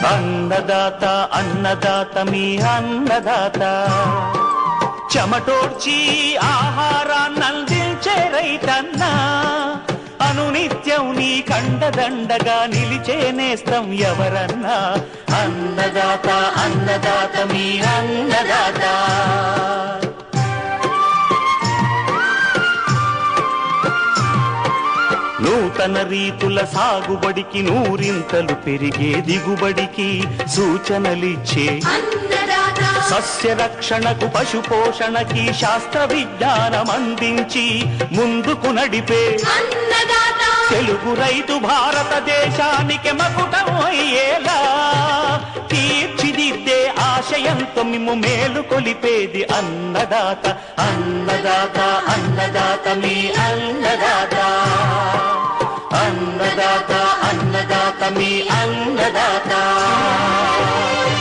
అన్నదాత అన్నదాత మీ అన్నదాత చెమటోడ్చి ఆహారాన్నందించే రైతన్నా అనునిత్యం నీ కండదండగా నిలిచే నేస్తం ఎవరన్నా అన్నదాత అన్నదాత మీ అన్నదాత నూతన రీతుల సాగుబడికి నూరింతలు పెరిగే దిగుబడికి సూచనలిచ్చే సస్య రక్షణకు పశు పోషణకి శాస్త్ర విజ్ఞానం అందించి ముందుకు నడిపే తెలుగు రైతు భారతదేశానికి మకుటం అయ్యేలా తీర్చిదిద్దే ఆశయంతో మిమ్ము మేలు కొలిపేది అన్నదాత అన్నదాత అన్నదాత మీ అన్నదాత అన్నదాత అన్నదాత మీ అన్నదాత